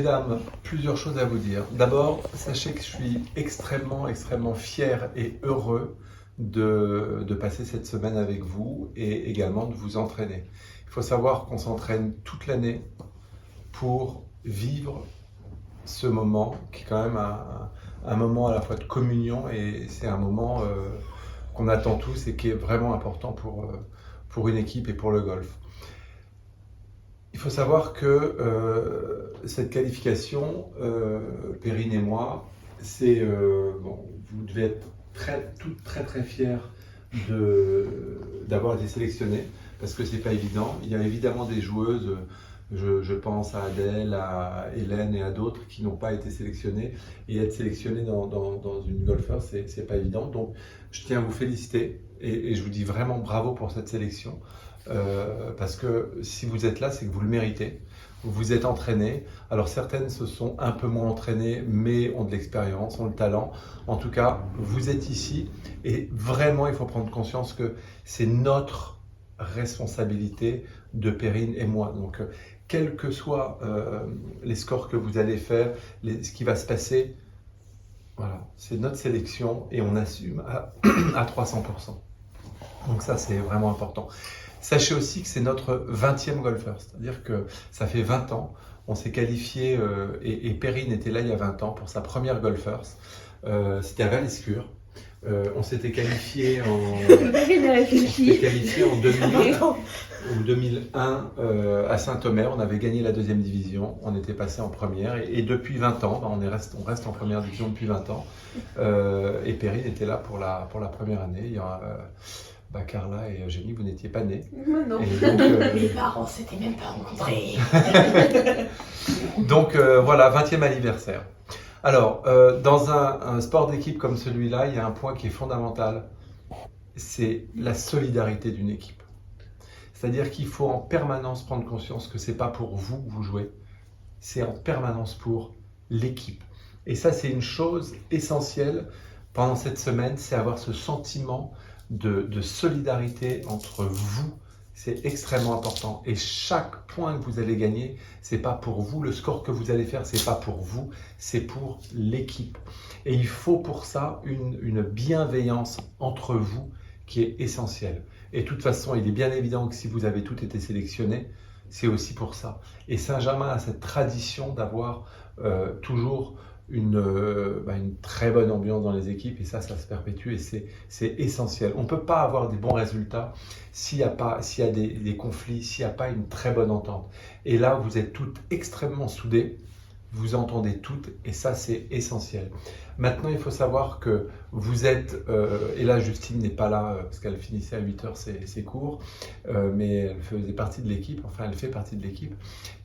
mesdames, plusieurs choses à vous dire. D'abord, sachez que je suis extrêmement fier et heureux de passer cette semaine avec vous et également de vous entraîner. Il faut savoir qu'on s'entraîne toute l'année pour vivre ce moment qui est quand même un moment à la fois de communion et c'est un moment qu'on attend tous et qui est vraiment important pour une équipe et pour le golf. Il faut savoir que cette qualification, Perrine et moi, c'est vous devez être toutes très fiers d'avoir été sélectionnés parce que c'est pas évident. Il y a évidemment des joueuses, je pense à Adèle, à Hélène et à d'autres qui n'ont pas été sélectionnées et être sélectionnées dans une golfeur, c'est pas évident. Donc je tiens à vous féliciter et je vous dis vraiment bravo pour cette sélection. Parce que si vous êtes là, c'est que vous le méritez. Vous vous êtes entraînés. Alors certaines se sont un peu moins entraînées, mais ont de l'expérience, ont le talent. En tout cas, vous êtes ici et vraiment, il faut prendre conscience que c'est notre responsabilité de Perrine et moi. Donc, quels que soient les scores que vous allez faire, ce qui va se passer, voilà, c'est notre sélection et on assume à 300%. Donc ça, c'est vraiment important. Sachez aussi que c'est notre 20e golfeur, c'est-à-dire que ça fait 20 ans, on s'est qualifié, et Perrine était là il y a 20 ans pour sa première golfeur, c'était à Val-Escure. On s'était qualifié en 2001 à Saint-Omer, on avait gagné la deuxième division, on était passé en première et depuis 20 ans, on reste en première division depuis 20 ans et Perrine était là pour la première année. Il y a, Carla et Eugénie, vous n'étiez pas nés. Non. Donc, les parents ne s'étaient même pas rencontrés. Donc voilà, 20e anniversaire. Alors, dans un sport d'équipe comme celui-là, il y a un point qui est fondamental, c'est la solidarité d'une équipe. C'est-à-dire qu'il faut en permanence prendre conscience que ce n'est pas pour vous que vous jouez, c'est en permanence pour l'équipe. Et ça, c'est une chose essentielle pendant cette semaine, c'est avoir ce sentiment de solidarité entre vous. C'est extrêmement important. Et chaque point que vous allez gagner, c'est pas pour vous. Le score que vous allez faire, c'est pas pour vous, c'est pour l'équipe. Et il faut pour ça une bienveillance entre vous qui est essentielle. Et de toute façon, il est bien évident que si vous avez toutes été sélectionnés, c'est aussi pour ça. Et Saint-Germain a cette tradition d'avoir toujours une très bonne ambiance dans les équipes et ça se perpétue et c'est essentiel. On ne peut pas avoir des bons résultats s'il y a des conflits, s'il n'y a pas une très bonne entente. Et là, vous êtes toutes extrêmement soudées, vous entendez toutes et ça, c'est essentiel. Maintenant, il faut savoir que vous êtes, et là, Justine n'est pas là parce qu'elle finissait à 8h ses cours, mais elle faisait partie de l'équipe, enfin, elle fait partie de l'équipe.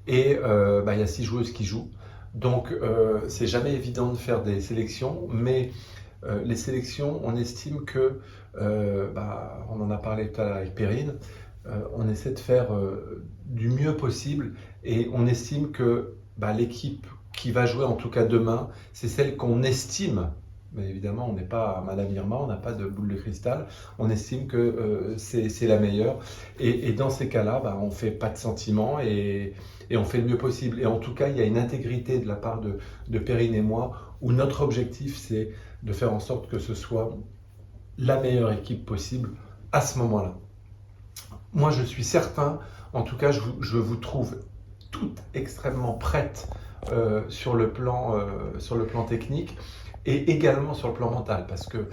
Et il y a 6 joueuses qui jouent. Donc, c'est jamais évident de faire des sélections, mais les sélections, on estime que, on en a parlé tout à l'heure avec Perrine, on essaie de faire du mieux possible et on estime que l'équipe qui va jouer en tout cas demain, c'est celle qu'on estime, mais évidemment on n'est pas Madame Irma, on n'a pas de boule de cristal, on estime que c'est la meilleure et dans ces cas-là, on ne fait pas de sentiments et on fait le mieux possible. Et en tout cas, il y a une intégrité de la part de Perrine et moi où notre objectif, c'est de faire en sorte que ce soit la meilleure équipe possible à ce moment-là. Moi, je suis certain, en tout cas, je vous trouve toutes extrêmement prêtes sur le plan technique et également sur le plan mental parce que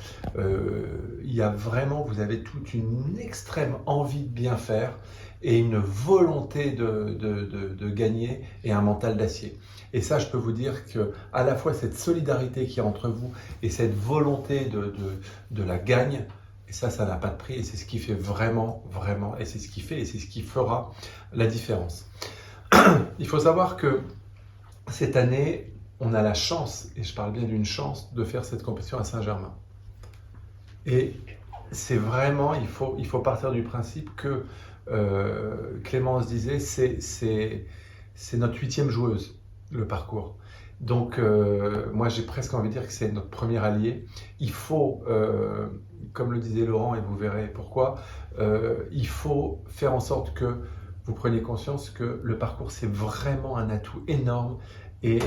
il y a vraiment, vous avez toute une extrême envie de bien faire et une volonté de gagner et un mental d'acier. Et ça, je peux vous dire que à la fois cette solidarité qu'il y a entre vous et cette volonté de la gagne, et ça n'a pas de prix et c'est ce qui fait vraiment, et c'est ce qui fait et c'est ce qui fera la différence. Il faut savoir que cette année, on a la chance, et je parle bien d'une chance, de faire cette compétition à Saint-Germain. Et c'est vraiment, il faut partir du principe que Clémence disait, c'est notre 8e joueuse, le parcours. Donc, moi, j'ai presque envie de dire que c'est notre premier allié. Il faut, comme le disait Laurent, et vous verrez pourquoi, il faut faire en sorte que vous preniez conscience que le parcours, c'est vraiment un atout énorme Et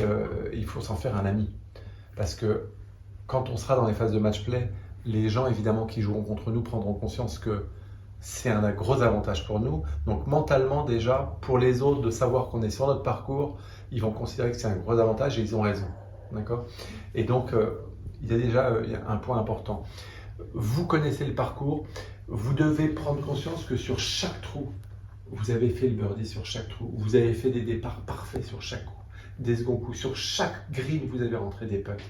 il faut s'en faire un ami. Parce que quand on sera dans les phases de match play, les gens évidemment qui joueront contre nous prendront conscience que c'est un gros avantage pour nous. Donc mentalement déjà, pour les autres, de savoir qu'on est sur notre parcours, ils vont considérer que c'est un gros avantage et ils ont raison. D'accord ? Et donc, il y a déjà un point important. Vous connaissez le parcours, vous devez prendre conscience que sur chaque trou, vous avez fait le birdie sur chaque trou, vous avez fait des départs parfaits sur chaque coup, des seconds coups, sur chaque green, vous avez rentré des putts.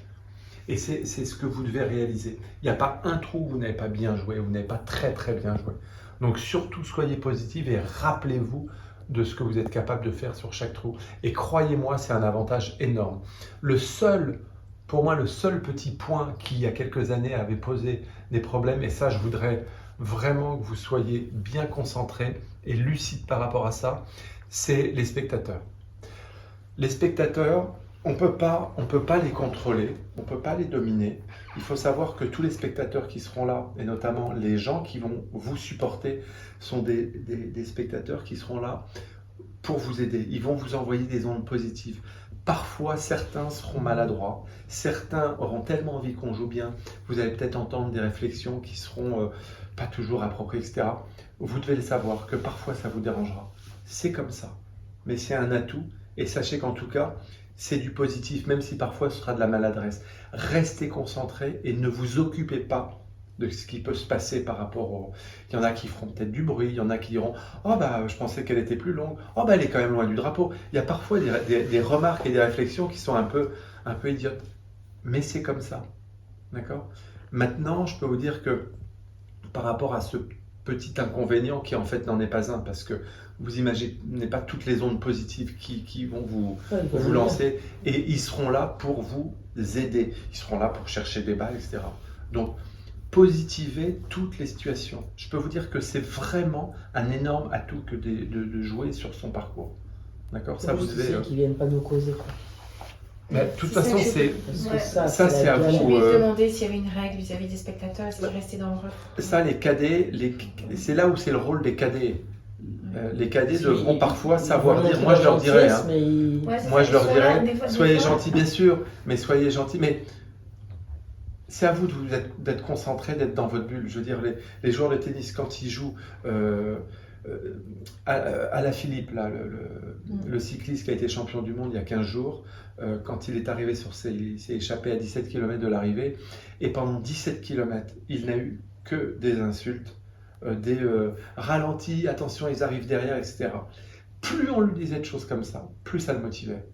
Et c'est ce que vous devez réaliser. Il n'y a pas un trou où vous n'avez pas bien joué, vous n'avez pas très très bien joué. Donc surtout, soyez positif et rappelez-vous de ce que vous êtes capable de faire sur chaque trou. Et croyez-moi, c'est un avantage énorme. Pour moi, le seul petit point qui, il y a quelques années, avait posé des problèmes, et ça, je voudrais vraiment que vous soyez bien concentrés et lucides par rapport à ça, c'est les spectateurs. Les spectateurs, on peut pas les contrôler, on ne peut pas les dominer. Il faut savoir que tous les spectateurs qui seront là, et notamment les gens qui vont vous supporter, sont des spectateurs qui seront là pour vous aider. Ils vont vous envoyer des ondes positives. Parfois, certains seront maladroits, certains auront tellement envie qu'on joue bien, vous allez peut-être entendre des réflexions qui seront pas toujours appropriées, etc. Vous devez le savoir que parfois ça vous dérangera. C'est comme ça, mais c'est un atout, et sachez qu'en tout cas, c'est du positif, même si parfois ce sera de la maladresse. Restez concentrés et ne vous occupez pas de ce qui peut se passer par rapport au... Il y en a qui feront peut-être du bruit, il y en a qui diront « Oh bah je pensais qu'elle était plus longue, oh bah elle est quand même loin du drapeau ». Il y a parfois des remarques et des réflexions qui sont un peu idiotes, mais c'est comme ça, d'accord ? Maintenant, je peux vous dire que par rapport à ce petit inconvénient qui en fait n'en est pas un, parce que vous imaginez pas toutes les ondes positives qui vont vous lancer, et ils seront là pour vous aider, ils seront là pour chercher des balles, etc. Donc, positiver toutes les situations. Je peux vous dire que c'est vraiment un énorme atout que de jouer sur son parcours. D'accord ? Ça, vous devez... Qu'ils viennent pas nous causer, quoi. Mais de toute façon, c'est ça, c'est à Je vous. lui ai demandé s'il y avait une règle vis-à-vis des spectateurs, est-ce qu'ils restaient dans le refus. Ça, les cadets, c'est là où c'est le rôle des cadets. Les cadets devront parfois savoir dire, moi je leur dirais, hein, moi je leur dirais, soyez gentils bien sûr, mais soyez gentils, mais c'est à vous d'être concentrés, d'être dans votre bulle. Je veux dire, les joueurs de tennis, quand ils jouent à la Philippe, là, le cycliste qui a été champion du monde il y a 15 jours, quand il est arrivé il s'est échappé à 17 km de l'arrivée, et pendant 17 km, il n'a eu que des insultes, des ralentis, attention, ils arrivent derrière, etc. Plus on lui disait de choses comme ça, plus ça le motivait.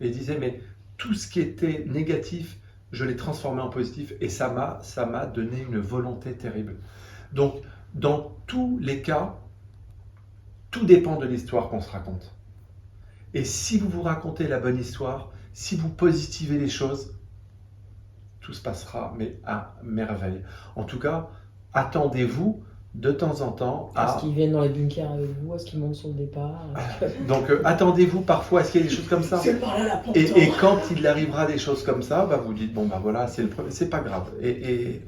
Et il disait, mais tout ce qui était négatif, je l'ai transformé en positif, et ça m'a donné une volonté terrible. Donc, dans tous les cas, tout dépend de l'histoire qu'on se raconte. Et si vous vous racontez la bonne histoire, si vous positivez les choses, tout se passera, mais à merveille. En tout cas, attendez-vous de temps en temps à... Est-ce qu'ils viennent dans les bunkers avec vous? Est-ce qu'ils montent sur le départ? Donc attendez-vous parfois à ce qu'il y ait des choses comme ça. Et quand il arrivera des choses comme ça, bah, vous dites, bon bah voilà, c'est pas grave. Et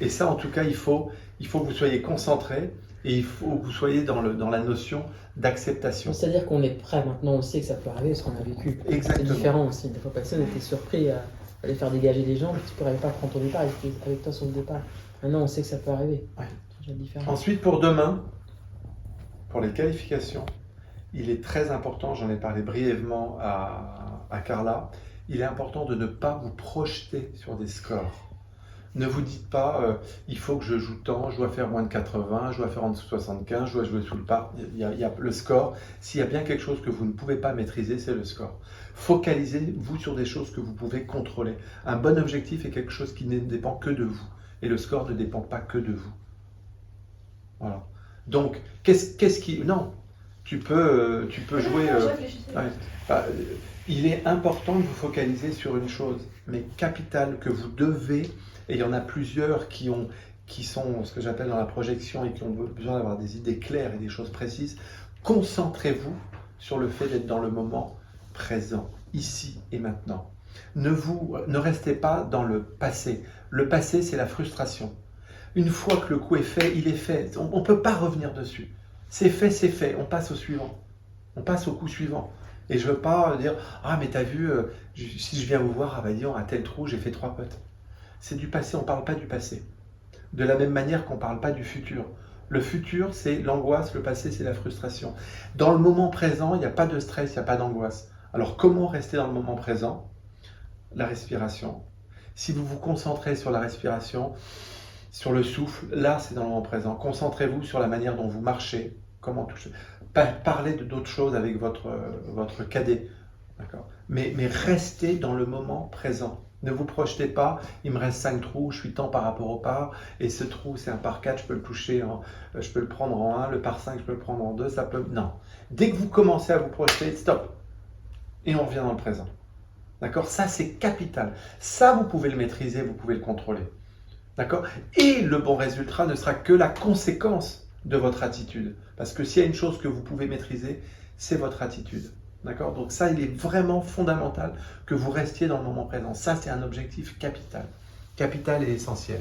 ça, en tout cas, il faut que vous soyez concentrés, et il faut que vous soyez dans la notion d'acceptation. C'est-à-dire qu'on est prêt maintenant, on sait que ça peut arriver, parce qu'on a vécu. Exactement. C'est différent aussi. Des fois, personne était surpris à aller faire dégager des gens, mais tu ne pourrais pas prendre ton départ avec toi sur le départ. Maintenant, on sait que ça peut arriver. Ouais. C'est déjà différent. Ensuite, pour demain, pour les qualifications, il est très important, j'en ai parlé brièvement à Carla, il est important de ne pas vous projeter sur des scores. Ne vous dites pas, il faut que je joue tant, je dois faire moins de 80, je dois faire en dessous de 75, je dois jouer sous le par. Il y a le score. S'il y a bien quelque chose que vous ne pouvez pas maîtriser, c'est le score. Focalisez-vous sur des choses que vous pouvez contrôler. Un bon objectif est quelque chose qui ne dépend que de vous. Et le score ne dépend pas que de vous. Voilà. Donc, qu'est-ce qui... Non, tu peux jouer... il est important de vous focaliser sur une chose, mais capitale, que vous devez... Et il y en a plusieurs qui sont ce que j'appelle dans la projection et qui ont besoin d'avoir des idées claires et des choses précises. Concentrez-vous sur le fait d'être dans le moment présent, ici et maintenant. Ne restez pas dans le passé. Le passé, c'est la frustration. Une fois que le coup est fait, il est fait. On ne peut pas revenir dessus. C'est fait, on passe au suivant. On passe au coup suivant. Et je veux pas dire, ah mais t'as vu, si je viens vous voir, ah bah dis, à tel trou, j'ai fait 3 putts. C'est du passé, on parle pas du passé. De la même manière qu'on parle pas du futur. Le futur, c'est l'angoisse, le passé, c'est la frustration. Dans le moment présent, il n'y a pas de stress, il n'y a pas d'angoisse. Alors comment rester dans le moment présent? La respiration. Si vous vous concentrez sur la respiration, sur le souffle, là c'est dans le moment présent. Concentrez-vous sur la manière dont vous marchez, comment toucher. Parlez d'autres choses avec votre cadet. D'accord. Mais restez dans le moment présent. Ne vous projetez pas, il me reste 5 trous, je suis tant par rapport au par, et ce trou c'est un par 4, je peux le toucher, je peux le prendre en 1, le par 5, je peux le prendre en 2, ça peut... Non. Dès que vous commencez à vous projeter, stop. Et on revient dans le présent. D'accord? Ça c'est capital. Ça vous pouvez le maîtriser, vous pouvez le contrôler. D'accord? Et le bon résultat ne sera que la conséquence de votre attitude. Parce que s'il y a une chose que vous pouvez maîtriser, c'est votre attitude. D'accord? Donc ça, il est vraiment fondamental que vous restiez dans le moment présent. Ça, c'est un objectif capital. Capital et essentiel.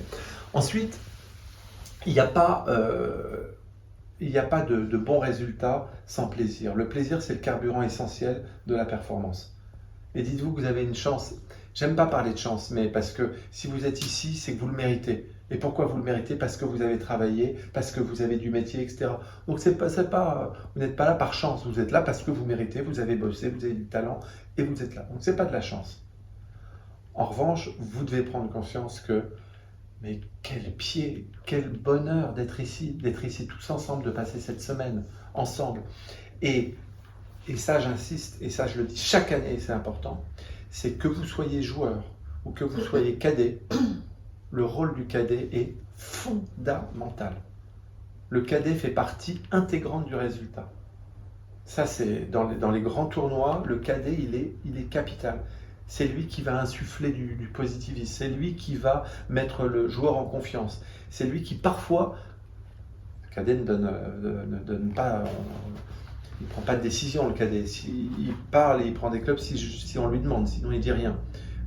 Ensuite, il n'y a pas, de bons résultats sans plaisir. Le plaisir, c'est le carburant essentiel de la performance. Et dites-vous que vous avez une chance. J'aime pas parler de chance, mais parce que si vous êtes ici, c'est que vous le méritez. Et pourquoi vous le méritez? Parce que vous avez travaillé, parce que vous avez du métier, etc. Donc vous n'êtes pas là par chance, vous êtes là parce que vous méritez, vous avez bossé, vous avez du talent et vous êtes là. Donc c'est pas de la chance. En revanche, vous devez prendre conscience que, mais quel pied, quel bonheur d'être ici tous ensemble, de passer cette semaine ensemble. Et ça j'insiste, et ça je le dis chaque année, c'est important, c'est que vous soyez joueur ou que vous soyez cadet, le rôle du cadet est fondamental. Le cadet fait partie intégrante du résultat. Ça, c'est dans les grands tournois, le cadet, il est capital. C'est lui qui va insuffler du positivisme. C'est lui qui va mettre le joueur en confiance. C'est lui qui, parfois, le cadet ne donne pas... il ne prend pas de décision, le cadet. Il parle et il prend des clubs si on lui demande, sinon il ne dit rien.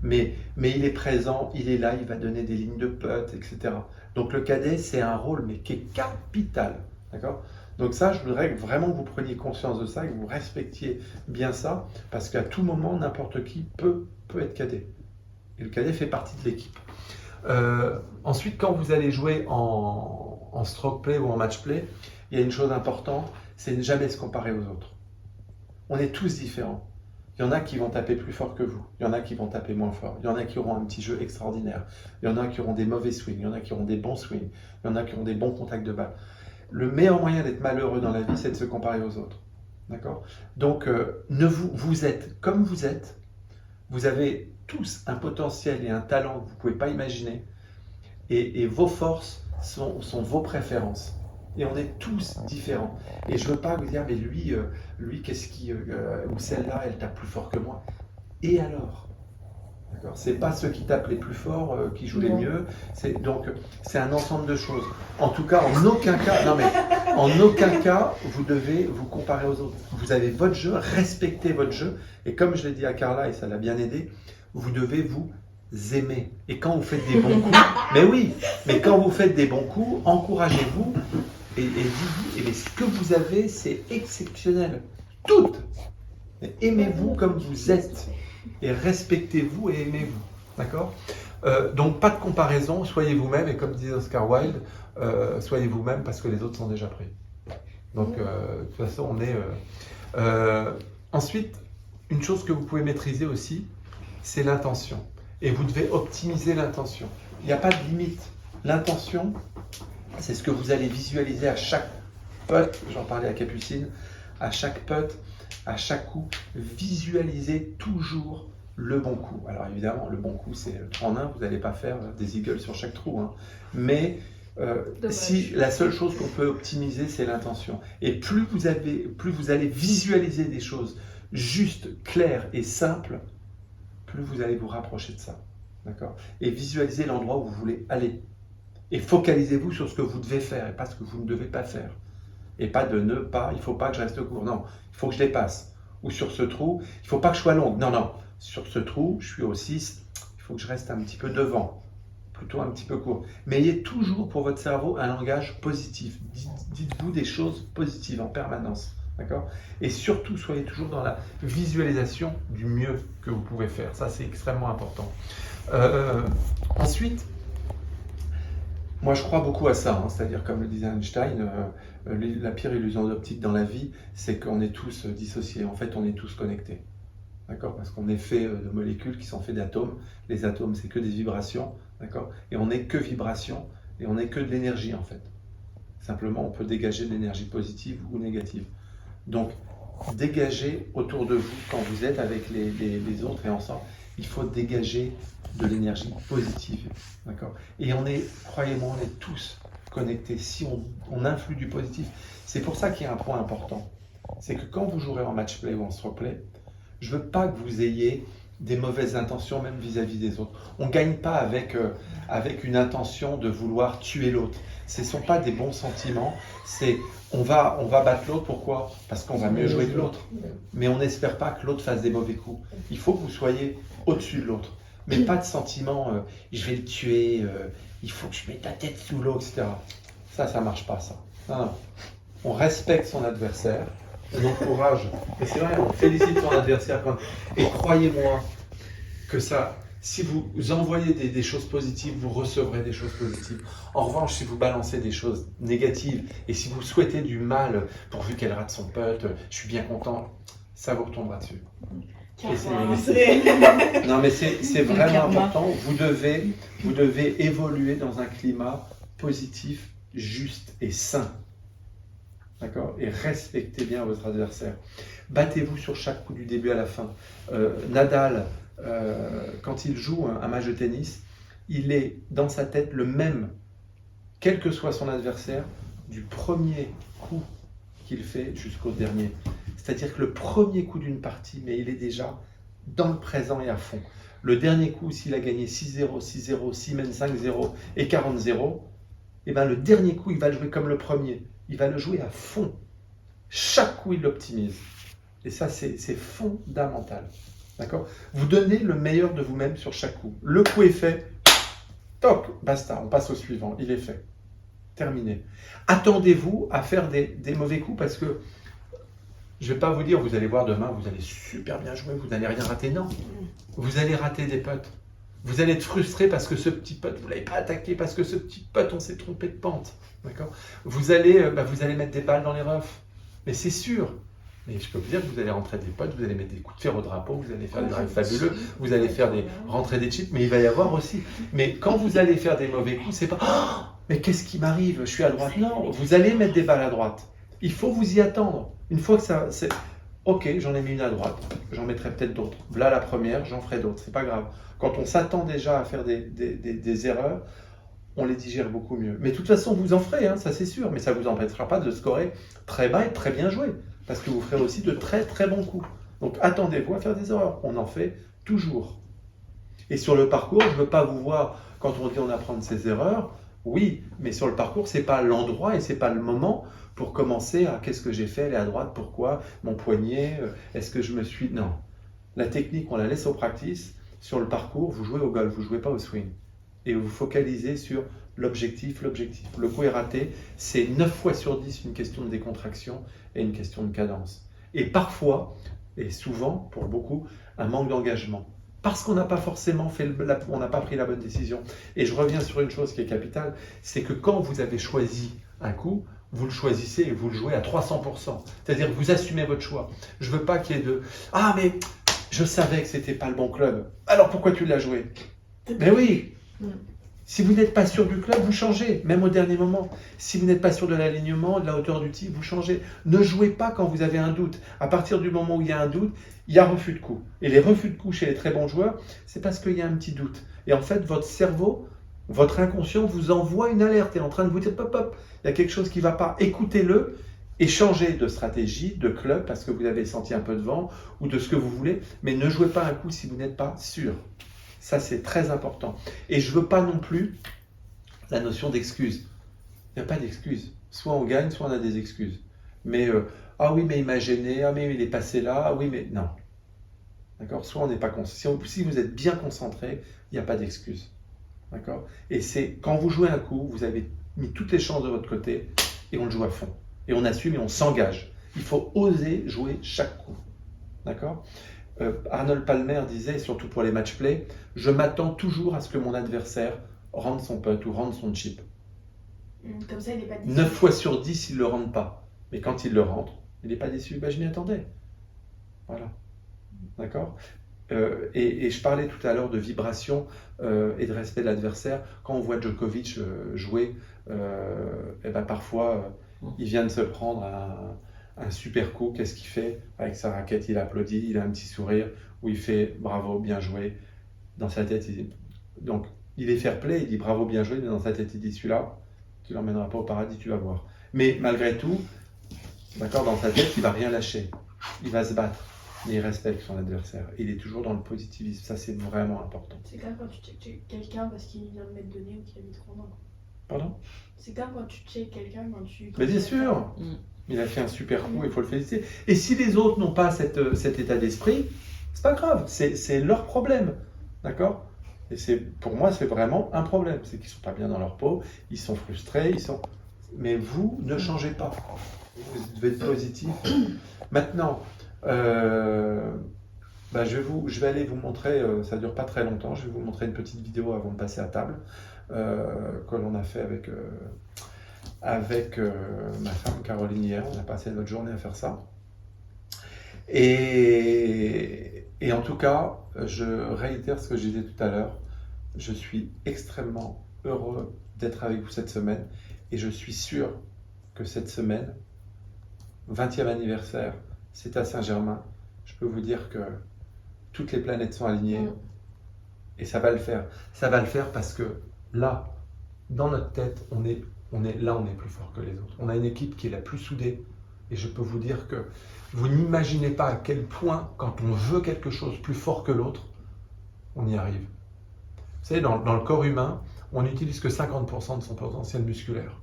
Mais il est présent, il est là, il va donner des lignes de putt, etc. Donc le cadet, c'est un rôle, mais qui est capital. D'accord? Donc ça, je voudrais vraiment que vous preniez conscience de ça, que vous respectiez bien ça, parce qu'à tout moment, n'importe qui peut être cadet. Et le cadet fait partie de l'équipe. Ensuite, quand vous allez jouer en stroke play ou en match play, il y a une chose importante, c'est ne jamais se comparer aux autres. On est tous différents. Il y en a qui vont taper plus fort que vous, il y en a qui vont taper moins fort, il y en a qui auront un petit jeu extraordinaire, il y en a qui auront des mauvais swings, il y en a qui auront des bons swings, il y en a qui auront des bons contacts de balle. Le meilleur moyen d'être malheureux dans la vie, c'est de se comparer aux autres. D'accord? Donc, vous êtes comme vous êtes, vous avez tous un potentiel et un talent que vous ne pouvez pas imaginer, et vos forces sont vos préférences. Et on est tous différents. Et je ne veux pas vous dire, mais lui qu'est-ce qui... ou celle-là, elle tape plus fort que moi. Et alors? D'accord? C'est pas ceux qui tapent les plus forts qui jouent les mieux. Donc, c'est un ensemble de choses. En tout cas, en aucun cas, vous devez vous comparer aux autres. Vous avez votre jeu, respectez votre jeu. Et comme je l'ai dit à Carla, et ça l'a bien aidé, vous devez vous aimer. Et quand vous faites des bons coups, mais quand vous faites des bons coups, encouragez-vous. Et dites-vous, ce que vous avez, c'est exceptionnel. Toutes. Aimez-vous comme vous êtes. Et respectez-vous et aimez-vous. D'accord? Donc, pas de comparaison, soyez vous-même. Et comme disait Oscar Wilde, soyez vous-même parce que les autres sont déjà pris. Donc, de toute façon, on est... Ensuite, une chose que vous pouvez maîtriser aussi, c'est l'intention. Et vous devez optimiser l'intention. Il n'y a pas de limite. L'intention, c'est ce que vous allez visualiser à chaque putt, j'en parlais à Capucine, à chaque putt, à chaque coup, visualisez toujours le bon coup. Alors évidemment, le bon coup, c'est 3 en 1, vous n'allez pas faire des eagles sur chaque trou, hein. Mais si la seule chose qu'on peut optimiser, c'est l'intention. Et plus vous allez visualiser des choses justes, claires et simples, plus vous allez vous rapprocher de ça. D'accord? Et visualisez l'endroit où vous voulez aller. Et focalisez-vous sur ce que vous devez faire et pas ce que vous ne devez pas faire. Et pas de ne pas, il ne faut pas que je reste court. Non, il faut que je dépasse. Ou sur ce trou, il ne faut pas que je sois longue. Non, sur ce trou, je suis au 6, il faut que je reste un petit peu devant. Plutôt un petit peu court. Mais ayez toujours pour votre cerveau un langage positif. Dites-vous des choses positives en permanence. D'accord? Et surtout, soyez toujours dans la visualisation du mieux que vous pouvez faire. Ça, c'est extrêmement important. Ensuite, moi, je crois beaucoup à ça. C'est-à-dire, comme le disait Einstein, la pire illusion d'optique dans la vie, c'est qu'on est tous dissociés. En fait, on est tous connectés. D'accord? Parce qu'on est fait de molécules qui sont faites d'atomes. Les atomes, c'est que des vibrations. D'accord? Et on n'est que vibration. Et on n'est que de l'énergie, en fait. Simplement, on peut dégager de l'énergie positive ou négative. Donc, dégagez autour de vous, quand vous êtes avec les autres et ensemble, il faut dégager de l'énergie positive. D'accord? Et on est, croyez-moi, on est tous connectés. Si on influe du positif, c'est pour ça qu'il y a un point important. C'est que quand vous jouerez en match play ou en stroke play, je ne veux pas que vous ayez des mauvaises intentions, même vis-à-vis des autres. On ne gagne pas avec une intention de vouloir tuer l'autre. Ce ne sont pas des bons sentiments. C'est on va battre l'autre, pourquoi? Parce qu'on va mieux jouer que l'autre. Mais on n'espère pas que l'autre fasse des mauvais coups. Il faut que vous soyez au-dessus de l'autre. Mais pas de sentiment, je vais le tuer, il faut que je mette la tête sous l'eau, etc. Ça ne marche pas, ça. Non. On respecte son adversaire, on encourage. Et c'est vrai, on félicite son adversaire. Et croyez-moi que ça, si vous envoyez des choses positives, vous recevrez des choses positives. En revanche, si vous balancez des choses négatives et si vous souhaitez du mal, pourvu qu'elle rate son putt, je suis bien content, ça vous retombera dessus. Non, mais c'est vraiment important. Vous devez évoluer dans un climat positif, juste et sain. D'accord? Et respectez bien votre adversaire. Battez-vous sur chaque coup du début à la fin. Nadal, quand il joue un match de tennis, il est dans sa tête le même, quel que soit son adversaire, du premier coup qu'il fait jusqu'au dernier. C'est-à-dire que le premier coup d'une partie, mais il est déjà dans le présent et à fond. Le dernier coup, s'il a gagné 6-0, 6-0, 6-5, 6-0 et 40-0, et ben le dernier coup, il va le jouer comme le premier. Il va le jouer à fond. Chaque coup, il l'optimise. Et ça, c'est fondamental. D'accord? Vous donnez le meilleur de vous-même sur chaque coup. Le coup est fait, toc, basta, on passe au suivant. Il est fait. Terminé. Attendez-vous à faire des mauvais coups parce que je ne vais pas vous dire, vous allez voir demain, vous allez super bien jouer, vous n'allez rien rater. Non, vous allez rater des putts. Vous allez être frustré parce que ce petit putt, vous ne l'avez pas attaqué, parce que ce petit putt, on s'est trompé de pente. D'accord? Vous allez mettre des balles dans les roughs. Mais c'est sûr. Mais je peux vous dire que vous allez rentrer des putts, vous allez mettre des coups de fer au drapeau, vous allez faire des drives fabuleux, vous allez faire rentrer des chips, mais il va y avoir aussi. Mais quand vous allez faire des mauvais coups, c'est pas oh, mais qu'est-ce qui m'arrive? Je suis à droite. Non, vous allez mettre des balles à droite. Il faut vous y attendre. Une fois que ça, c'est ok, j'en ai mis une à droite, j'en mettrai peut-être d'autres. Voilà la première, j'en ferai d'autres. C'est pas grave. Quand on s'attend déjà à faire des erreurs, on les digère beaucoup mieux. Mais de toute façon, vous en ferez, hein, ça c'est sûr. Mais ça ne vous empêchera pas de scorer très bas et très bien joué. Parce que vous ferez aussi de très très bons coups. Donc attendez-vous à faire des erreurs. On en fait toujours. Et sur le parcours, je ne veux pas vous voir quand on dit on apprend de ses erreurs. Oui, mais sur le parcours, ce n'est pas l'endroit et ce n'est pas le moment pour commencer à qu'est-ce que j'ai fait, aller à droite, pourquoi, mon poignet, est-ce que je me suis... Non. La technique, on la laisse au practice. Sur le parcours, vous jouez au golf, vous ne jouez pas au swing. Et vous vous focalisez sur l'objectif. Le coup est raté, c'est 9 fois sur 10 une question de décontraction et une question de cadence. Et parfois, et souvent, pour beaucoup, un manque d'engagement. Parce qu'on n'a pas forcément on n'a pas pris la bonne décision. Et je reviens sur une chose qui est capitale, c'est que quand vous avez choisi un coup, vous le choisissez et vous le jouez à 300%. C'est-à-dire que vous assumez votre choix. Je ne veux pas qu'il y ait de « Ah, mais je savais que ce n'était pas le bon club. Alors pourquoi tu l'as joué ?» Mais oui. Si vous n'êtes pas sûr du club, vous changez, même au dernier moment. Si vous n'êtes pas sûr de l'alignement, de la hauteur du tir, vous changez. Ne jouez pas quand vous avez un doute. À partir du moment où il y a un doute, il y a refus de coup. Et les refus de coup chez les très bons joueurs, c'est parce qu'il y a un petit doute. Et en fait, votre cerveau, votre inconscient vous envoie une alerte et est en train de vous dire pop, pop, il y a quelque chose qui ne va pas. Écoutez-le et changez de stratégie, de club, parce que vous avez senti un peu de vent ou de ce que vous voulez. Mais ne jouez pas un coup si vous n'êtes pas sûr. Ça, c'est très important. Et je ne veux pas non plus la notion d'excuse. Il n'y a pas d'excuse. Soit on gagne, soit on a des excuses. Mais, ah oui, mais il m'a gêné, ah mais il est passé là, ah oui, mais non. D'accord? Soit on n'est pas concentré. Si vous êtes bien concentré, il n'y a pas d'excuse. D'accord? Et c'est quand vous jouez un coup, vous avez mis toutes les chances de votre côté et on le joue à fond. Et on assume et on s'engage. Il faut oser jouer chaque coup. D'accord ? Arnold Palmer disait, surtout pour les match-play, je m'attends toujours à ce que mon adversaire rende son putt ou rende son chip. Comme ça, il n'est pas déçu. 9 fois sur 10, il ne le rende pas. Mais quand il le rentre, il n'est pas déçu. Je m'y attendais. Voilà. D'accord ? Et je parlais tout à l'heure de vibration et de respect de l'adversaire. Quand on voit Djokovic jouer, parfois, il vient de se prendre un super coup. Qu'est-ce qu'il fait ? Avec sa raquette, il applaudit, il a un petit sourire où il fait bravo, bien joué. Dans sa tête, donc il est fair play, il dit bravo, bien joué, mais dans sa tête, il dit celui-là, tu ne l'emmèneras pas au paradis, tu vas voir. Mais malgré tout, d'accord, dans sa tête, il ne va rien lâcher. Il va se battre. Mais il respecte son adversaire. Il est toujours dans le positivisme. Ça, c'est vraiment important. C'est comme quand tu checkes quelqu'un parce qu'il vient de mettre de nez ou qu'il a mis trop loin. Pardon ? C'est comme quand tu checkes quelqu'un quand tu... Mais bien sûr. Il a fait un super coup, il faut le féliciter. Et si les autres n'ont pas cet état d'esprit, c'est pas grave. C'est leur problème. D'accord ? Et pour moi, c'est vraiment un problème. C'est qu'ils ne sont pas bien dans leur peau, ils sont frustrés, Mais vous, ne changez pas. Vous devez être positif. Maintenant... je vais aller vous montrer, ça ne dure pas très longtemps, je vais vous montrer une petite vidéo avant de passer à table que l'on a fait avec ma femme Caroline hier. On a passé notre journée à faire ça. Et en tout cas, je réitère ce que je disais tout à l'heure, je suis extrêmement heureux d'être avec vous cette semaine et je suis sûr que cette semaine, 20e anniversaire, c'est à Saint-Germain, je peux vous dire que toutes les planètes sont alignées et ça va le faire. Ça va le faire parce que là, dans notre tête, on est plus fort que les autres. On a une équipe qui est la plus soudée et je peux vous dire que vous n'imaginez pas à quel point, quand on veut quelque chose plus fort que l'autre, on y arrive. Vous savez, dans le corps humain, on n'utilise que 50% de son potentiel musculaire.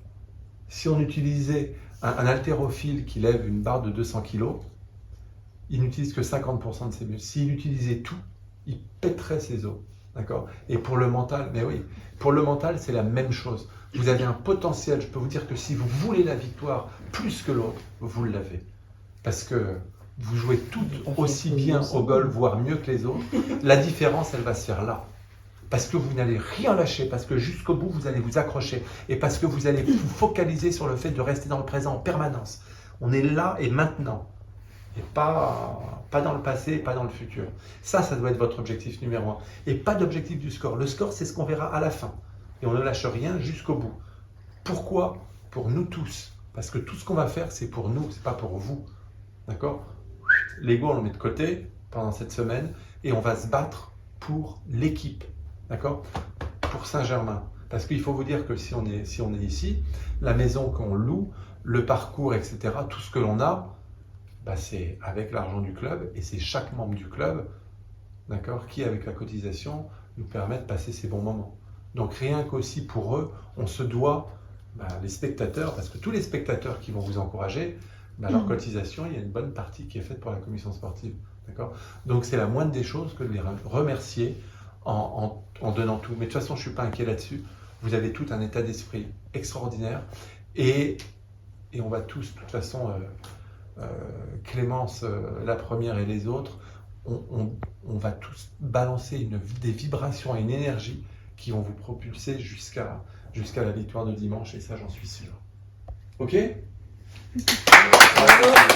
Si on utilisait un haltérophile qui lève une barre de 200 kg, il n'utilise que 50% de ses muscles. S'il utilisait tout, il pèterait ses os. D'accord ? Et pour le mental, mais oui, pour le mental, c'est la même chose. Vous avez un potentiel, je peux vous dire que si vous voulez la victoire plus que l'autre, vous l'avez. Parce que vous jouez toutes aussi bien au golf, voire mieux que les autres. La différence, elle va se faire là. Parce que vous n'allez rien lâcher, parce que jusqu'au bout, vous allez vous accrocher. Et parce que vous allez vous focaliser sur le fait de rester dans le présent en permanence. On est là et maintenant. Et pas dans le passé, pas dans le futur. Ça doit être votre objectif numéro 1. Et pas d'objectif du score. Le score, c'est ce qu'on verra à la fin. Et on ne lâche rien jusqu'au bout. Pourquoi ? Pour nous tous. Parce que tout ce qu'on va faire, c'est pour nous, c'est pas pour vous. D'accord ? L'ego, on le met de côté pendant cette semaine et on va se battre pour l'équipe. D'accord ? Pour Saint-Germain. Parce qu'il faut vous dire que si on est ici, la maison qu'on loue, le parcours, etc., tout ce que l'on a, c'est avec l'argent du club et c'est chaque membre du club, d'accord, qui, avec la cotisation, nous permet de passer ces bons moments. Donc rien qu'aussi pour eux, on se doit, les spectateurs, parce que tous les spectateurs qui vont vous encourager, leur cotisation, il y a une bonne partie qui est faite pour la commission sportive. D'accord ? Donc c'est la moindre des choses que de les remercier en donnant tout. Mais de toute façon, je ne suis pas inquiet là-dessus. Vous avez tout un état d'esprit extraordinaire et on va tous, de toute façon, Clémence, la première et les autres, on va tous balancer des vibrations et une énergie qui vont vous propulser jusqu'à la victoire de dimanche et ça, j'en suis sûr. Ok ? Bravo.